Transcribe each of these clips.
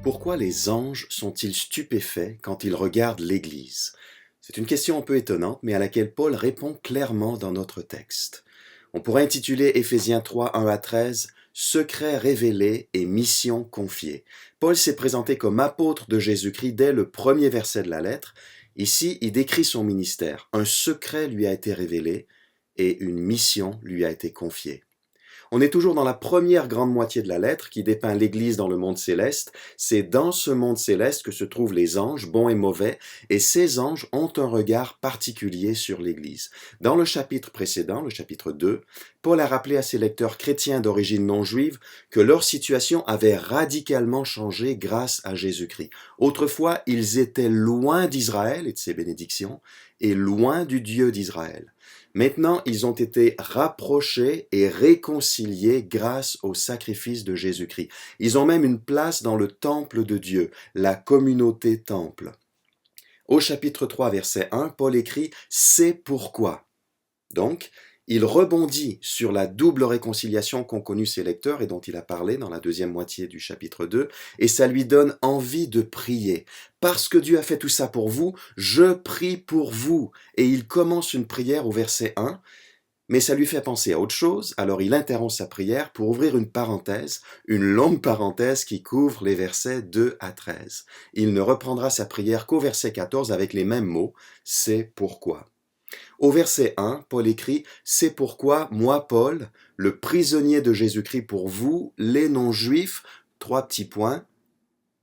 Pourquoi les anges sont-ils stupéfaits quand ils regardent l'Église? C'est une question un peu étonnante, mais à laquelle Paul répond clairement dans notre texte. On pourrait intituler Éphésiens 3, 1 à 13, Secret révélé et mission confiée. Paul s'est présenté comme apôtre de Jésus-Christ dès le premier verset de la lettre. Ici, il décrit son ministère. Un secret lui a été révélé et une mission lui a été confiée. On est toujours dans la première grande moitié de la lettre qui dépeint l'Église dans le monde céleste. C'est dans ce monde céleste que se trouvent les anges, bons et mauvais, et ces anges ont un regard particulier sur l'Église. Dans le chapitre précédent, le chapitre 2, Paul a rappelé à ses lecteurs chrétiens d'origine non juive que leur situation avait radicalement changé grâce à Jésus-Christ. Autrefois, ils étaient loin d'Israël et de ses bénédictions, et loin du Dieu d'Israël. Maintenant, ils ont été rapprochés et réconciliés grâce au sacrifice de Jésus-Christ. Ils ont même une place dans le temple de Dieu, la communauté temple. Au chapitre 3, verset 1, Paul écrit « C'est pourquoi ». Donc, il rebondit sur la double réconciliation qu'ont connue ses lecteurs et dont il a parlé dans la deuxième moitié du chapitre 2, et ça lui donne envie de prier. Parce que Dieu a fait tout ça pour vous, je prie pour vous. Et il commence une prière au verset 1, mais ça lui fait penser à autre chose, alors il interrompt sa prière pour ouvrir une parenthèse, une longue parenthèse qui couvre les versets 2 à 13. Il ne reprendra sa prière qu'au verset 14 avec les mêmes mots, c'est pourquoi. Au verset 1, Paul écrit « C'est pourquoi, moi, Paul, le prisonnier de Jésus-Christ pour vous, les non-juifs, » trois petits points,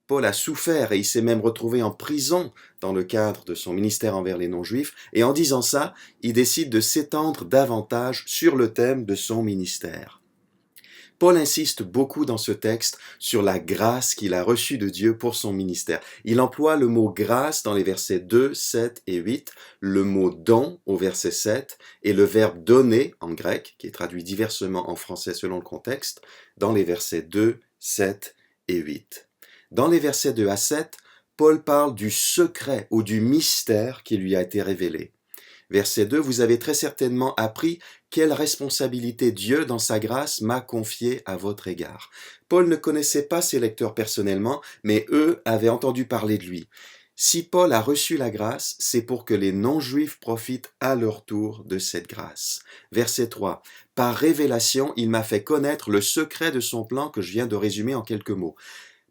Paul a souffert et il s'est même retrouvé en prison dans le cadre de son ministère envers les non-juifs, et en disant ça, il décide de s'étendre davantage sur le thème de son ministère. Paul insiste beaucoup dans ce texte sur la grâce qu'il a reçue de Dieu pour son ministère. Il emploie le mot grâce dans les versets 2, 7 et 8, le mot don au verset 7 et le verbe donner en grec, qui est traduit diversement en français selon le contexte, dans les versets 2, 7 et 8. Dans les versets 2 à 7, Paul parle du secret ou du mystère qui lui a été révélé. Verset 2, vous avez très certainement appris quelle responsabilité Dieu, dans sa grâce, m'a confiée à votre égard. Paul ne connaissait pas ses lecteurs personnellement, mais eux avaient entendu parler de lui. Si Paul a reçu la grâce, c'est pour que les non-juifs profitent à leur tour de cette grâce. Verset 3, par révélation, il m'a fait connaître le secret de son plan que je viens de résumer en quelques mots.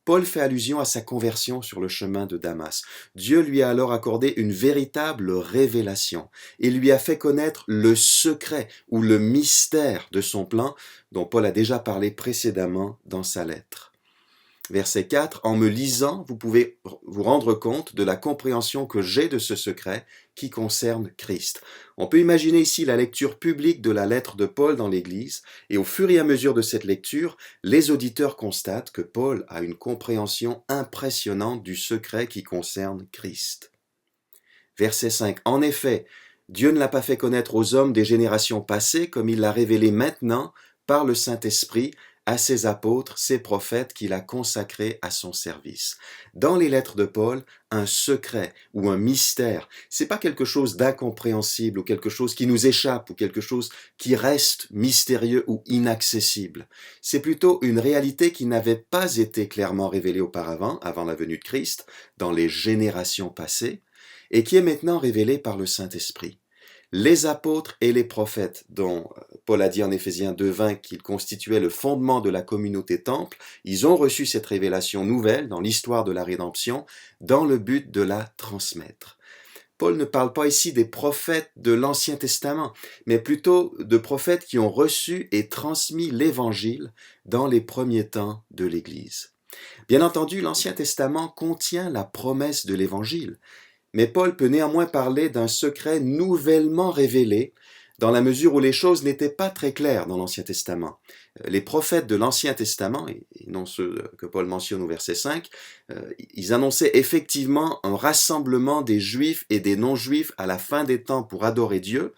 Paul fait allusion à sa conversion sur le chemin de Damas. Dieu lui a alors accordé une véritable révélation. Il lui a fait connaître le secret ou le mystère de son plan dont Paul a déjà parlé précédemment dans sa lettre. Verset 4, en me lisant, vous pouvez vous rendre compte de la compréhension que j'ai de ce secret qui concerne Christ. On peut imaginer ici la lecture publique de la lettre de Paul dans l'Église, et au fur et à mesure de cette lecture, les auditeurs constatent que Paul a une compréhension impressionnante du secret qui concerne Christ. Verset 5, en effet, Dieu ne l'a pas fait connaître aux hommes des générations passées comme il l'a révélé maintenant par le Saint-Esprit à ses apôtres, ses prophètes qu'il a consacrés à son service. Dans les lettres de Paul, un secret ou un mystère, c'est pas quelque chose d'incompréhensible ou quelque chose qui nous échappe ou quelque chose qui reste mystérieux ou inaccessible. C'est plutôt une réalité qui n'avait pas été clairement révélée auparavant, avant la venue de Christ, dans les générations passées, et qui est maintenant révélée par le Saint-Esprit. Les apôtres et les prophètes, dont Paul a dit en Éphésiens 2,20 qu'ils constituaient le fondement de la communauté temple, ils ont reçu cette révélation nouvelle dans l'histoire de la rédemption, dans le but de la transmettre. Paul ne parle pas ici des prophètes de l'Ancien Testament, mais plutôt de prophètes qui ont reçu et transmis l'Évangile dans les premiers temps de l'Église. Bien entendu, l'Ancien Testament contient la promesse de l'Évangile, mais Paul peut néanmoins parler d'un secret nouvellement révélé, dans la mesure où les choses n'étaient pas très claires dans l'Ancien Testament. Les prophètes de l'Ancien Testament, et non ceux que Paul mentionne au verset 5, ils annonçaient effectivement un rassemblement des Juifs et des non-Juifs à la fin des temps pour adorer Dieu,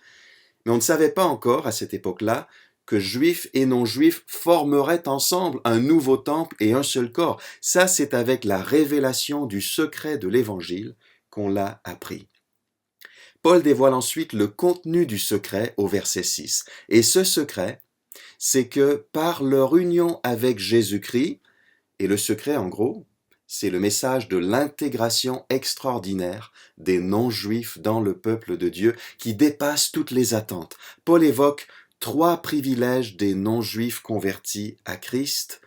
mais on ne savait pas encore, à cette époque-là, que Juifs et non-Juifs formeraient ensemble un nouveau temple et un seul corps. Ça, c'est avec la révélation du secret de l'Évangile qu'on l'a appris. Paul dévoile ensuite le contenu du secret au verset 6. Et ce secret, c'est que par leur union avec Jésus-Christ, et le secret en gros, c'est le message de l'intégration extraordinaire des non-juifs dans le peuple de Dieu qui dépasse toutes les attentes. Paul évoque 3 privilèges des non-juifs convertis à Christ.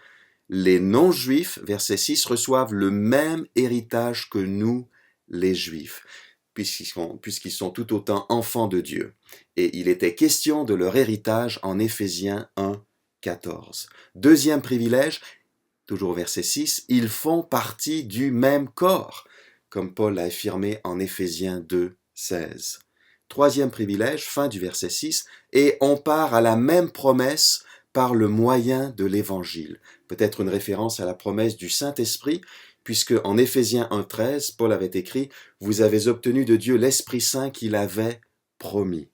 Les non-juifs, verset 6, reçoivent le même héritage que nous, les juifs, puisqu'ils sont tout autant enfants de Dieu. Et il était question de leur héritage en Éphésiens 1, 14. Deuxième privilège, toujours verset 6, ils font partie du même corps, comme Paul l'a affirmé en Éphésiens 2, 16. Troisième privilège, fin du verset 6, et on part à la même promesse par le moyen de l'Évangile. Peut-être une référence à la promesse du Saint-Esprit, puisque en Éphésiens 1, 13, Paul avait écrit « Vous avez obtenu de Dieu l'Esprit Saint qu'il avait promis ».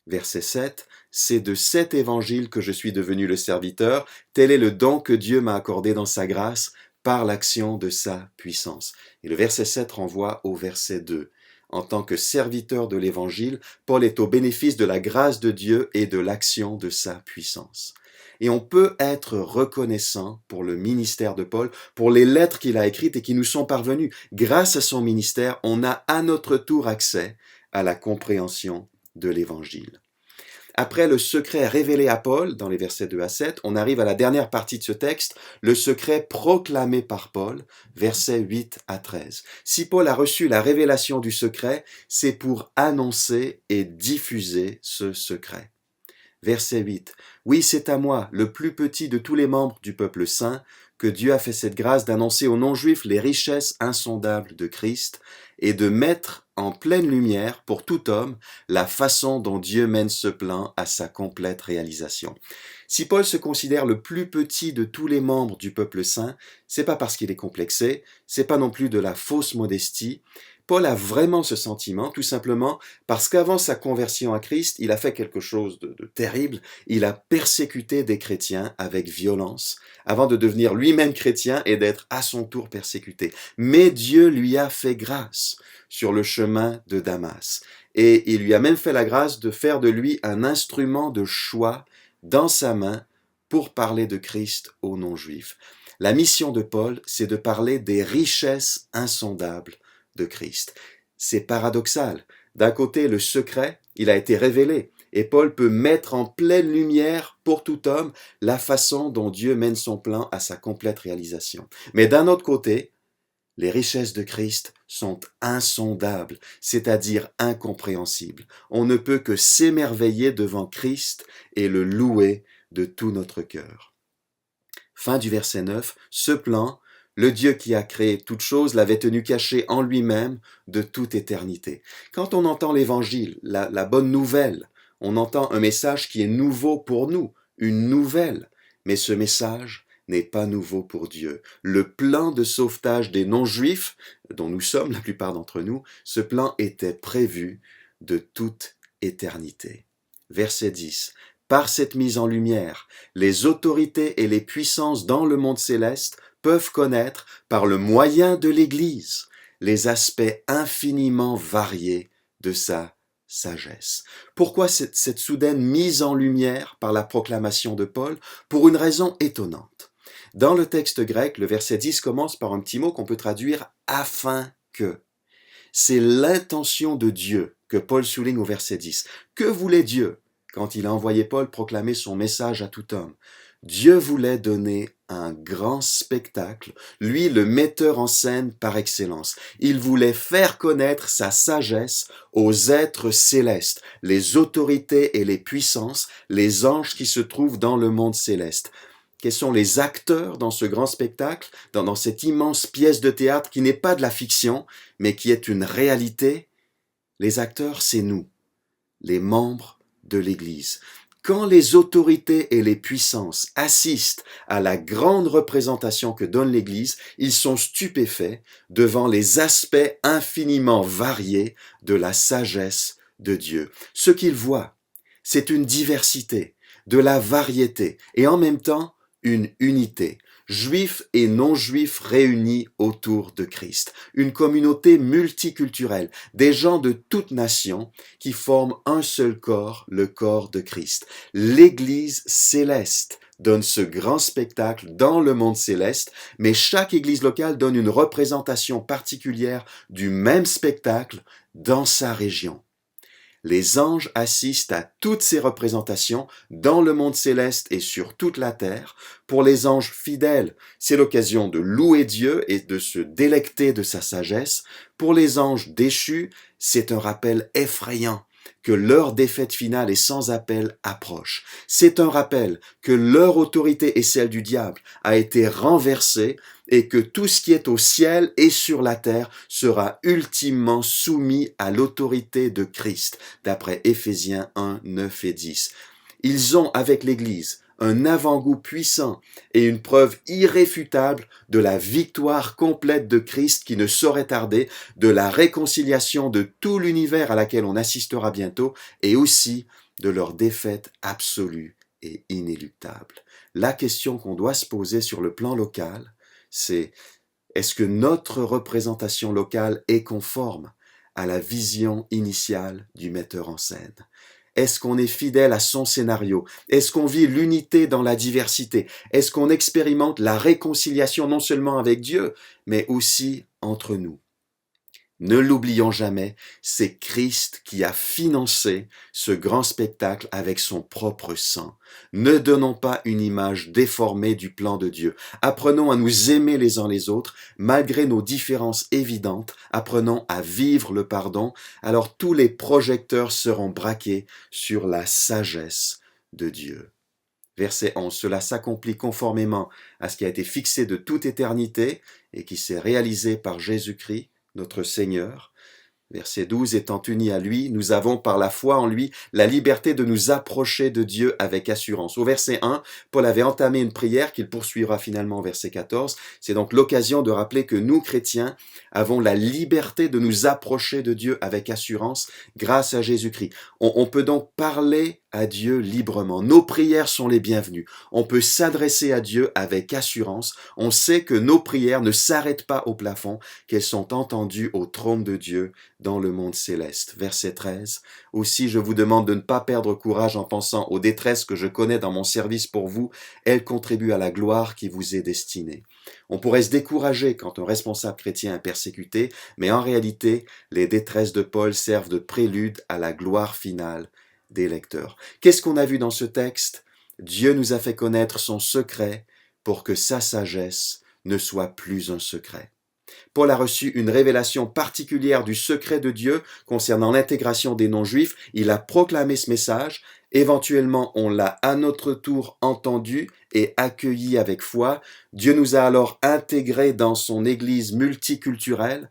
Verset 7, « C'est de cet évangile que je suis devenu le serviteur, tel est le don que Dieu m'a accordé dans sa grâce par l'action de sa puissance. » Et le verset 7 renvoie au verset 2. En tant que serviteur de l'évangile, Paul est au bénéfice de la grâce de Dieu et de l'action de sa puissance. Et on peut être reconnaissant pour le ministère de Paul, pour les lettres qu'il a écrites et qui nous sont parvenues. Grâce à son ministère, on a à notre tour accès à la compréhension de l'Évangile. Après le secret révélé à Paul, dans les versets 2 à 7, on arrive à la dernière partie de ce texte, le secret proclamé par Paul, versets 8 à 13. Si Paul a reçu la révélation du secret, c'est pour annoncer et diffuser ce secret. Verset 8. « Oui, c'est à moi, le plus petit de tous les membres du peuple saint, que Dieu a fait cette grâce d'annoncer aux non-juifs les richesses insondables de Christ et de mettre en pleine lumière pour tout homme la façon dont Dieu mène ce plan à sa complète réalisation. » Si Paul se considère le plus petit de tous les membres du peuple saint, c'est pas parce qu'il est complexé, c'est pas non plus de la fausse modestie. Paul a vraiment ce sentiment, tout simplement parce qu'avant sa conversion à Christ, il a fait quelque chose de terrible. Il a persécuté des chrétiens avec violence, avant de devenir lui-même chrétien et d'être à son tour persécuté. Mais Dieu lui a fait grâce sur le chemin de Damas. Et il lui a même fait la grâce de faire de lui un instrument de choix dans sa main pour parler de Christ aux non-juifs. La mission de Paul, c'est de parler des richesses insondables de Christ. C'est paradoxal. D'un côté, le secret, il a été révélé, et Paul peut mettre en pleine lumière pour tout homme la façon dont Dieu mène son plan à sa complète réalisation. Mais d'un autre côté, les richesses de Christ sont insondables, c'est-à-dire incompréhensibles. On ne peut que s'émerveiller devant Christ et le louer de tout notre cœur. Fin du verset 9, ce plan, le Dieu qui a créé toute chose l'avait tenu caché en lui-même de toute éternité. Quand on entend l'Évangile, la bonne nouvelle, on entend un message qui est nouveau pour nous, une nouvelle. Mais ce message n'est pas nouveau pour Dieu. Le plan de sauvetage des non-juifs, dont nous sommes la plupart d'entre nous, ce plan était prévu de toute éternité. Verset 10. Par cette mise en lumière, les autorités et les puissances dans le monde céleste peuvent connaître, par le moyen de l'Église, les aspects infiniment variés de sa sagesse. Pourquoi cette soudaine mise en lumière par la proclamation de Paul? Pour une raison étonnante. Dans le texte grec, le verset 10 commence par un petit mot qu'on peut traduire « afin que ». C'est l'intention de Dieu que Paul souligne au verset 10. Que voulait Dieu quand il a envoyé Paul proclamer son message à tout homme? Dieu voulait donner un grand spectacle, lui le metteur en scène par excellence. Il voulait faire connaître sa sagesse aux êtres célestes, les autorités et les puissances, les anges qui se trouvent dans le monde céleste. Quels sont les acteurs dans ce grand spectacle, dans cette immense pièce de théâtre qui n'est pas de la fiction, mais qui est une réalité? Les acteurs, c'est nous, les membres de l'Église. Quand les autorités et les puissances assistent à la grande représentation que donne l'Église, ils sont stupéfaits devant les aspects infiniment variés de la sagesse de Dieu. Ce qu'ils voient, c'est une diversité, de la variété, et en même temps, une unité. Juifs et non-juifs réunis autour de Christ. Une communauté multiculturelle, des gens de toutes nations qui forment un seul corps, le corps de Christ. L'Église céleste donne ce grand spectacle dans le monde céleste, mais chaque église locale donne une représentation particulière du même spectacle dans sa région. Les anges assistent à toutes ces représentations dans le monde céleste et sur toute la terre. Pour les anges fidèles, c'est l'occasion de louer Dieu et de se délecter de sa sagesse. Pour les anges déchus, c'est un rappel effrayant que leur défaite finale et sans appel approche. C'est un rappel que leur autorité et celle du diable a été renversée et que tout ce qui est au ciel et sur la terre sera ultimement soumis à l'autorité de Christ, d'après Éphésiens 1, 9 et 10. Ils ont, avec l'Église, un avant-goût puissant et une preuve irréfutable de la victoire complète de Christ qui ne saurait tarder, de la réconciliation de tout l'univers à laquelle on assistera bientôt, et aussi de leur défaite absolue et inéluctable. La question qu'on doit se poser sur le plan local, c'est est-ce que notre représentation locale est conforme à la vision initiale du metteur en scène? Est-ce qu'on est fidèle à son scénario? Est-ce qu'on vit l'unité dans la diversité? Est-ce qu'on expérimente la réconciliation non seulement avec Dieu, mais aussi entre nous? Ne l'oublions jamais, c'est Christ qui a financé ce grand spectacle avec son propre sang. Ne donnons pas une image déformée du plan de Dieu. Apprenons à nous aimer les uns les autres, malgré nos différences évidentes. Apprenons à vivre le pardon. Alors tous les projecteurs seront braqués sur la sagesse de Dieu. Verset 11, cela s'accomplit conformément à ce qui a été fixé de toute éternité et qui s'est réalisé par Jésus-Christ, notre Seigneur. Verset 12, étant unis à lui, nous avons par la foi en lui la liberté de nous approcher de Dieu avec assurance. Au verset 1, Paul avait entamé une prière qu'il poursuivra finalement au verset 14. C'est donc l'occasion de rappeler que nous, chrétiens, avons la liberté de nous approcher de Dieu avec assurance grâce à Jésus-Christ. On peut donc parler à Dieu librement. Nos prières sont les bienvenues. On peut s'adresser à Dieu avec assurance. On sait que nos prières ne s'arrêtent pas au plafond, qu'elles sont entendues au trône de Dieu dans le monde céleste. Verset 13. Aussi, je vous demande de ne pas perdre courage en pensant aux détresses que je connais dans mon service pour vous. Elles contribuent à la gloire qui vous est destinée. On pourrait se décourager quand un responsable chrétien est persécuté, mais en réalité, les détresses de Paul servent de prélude à la gloire finale des lecteurs. Qu'est-ce qu'on a vu dans ce texte? Dieu nous a fait connaître son secret pour que sa sagesse ne soit plus un secret. Paul a reçu une révélation particulière du secret de Dieu concernant l'intégration des non-juifs. Il a proclamé ce message. Éventuellement, on l'a à notre tour entendu et accueilli avec foi. Dieu nous a alors intégrés dans son Église multiculturelle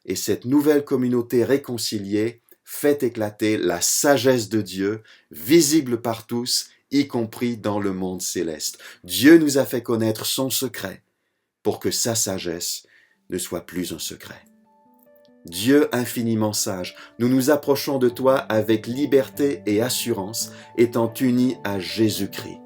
et cette nouvelle communauté réconciliée fait éclater la sagesse de Dieu, visible par tous, y compris dans le monde céleste. Dieu nous a fait connaître son secret pour que sa sagesse ne soit plus un secret. Dieu infiniment sage, nous nous approchons de toi avec liberté et assurance, étant unis à Jésus-Christ.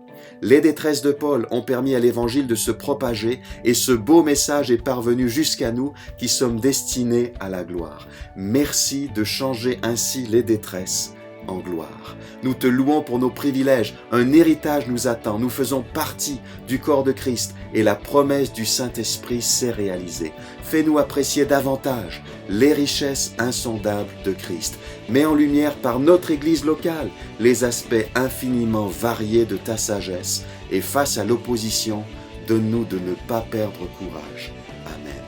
Les détresses de Paul ont permis à l'Évangile de se propager et ce beau message est parvenu jusqu'à nous qui sommes destinés à la gloire. Merci de changer ainsi les détresses en gloire. Nous te louons pour nos privilèges. Un héritage nous attend. Nous faisons partie du corps de Christ et la promesse du Saint-Esprit s'est réalisée. Fais-nous apprécier davantage les richesses insondables de Christ. Mets en lumière par notre Église locale les aspects infiniment variés de ta sagesse et face à l'opposition, donne-nous de ne pas perdre courage. Amen.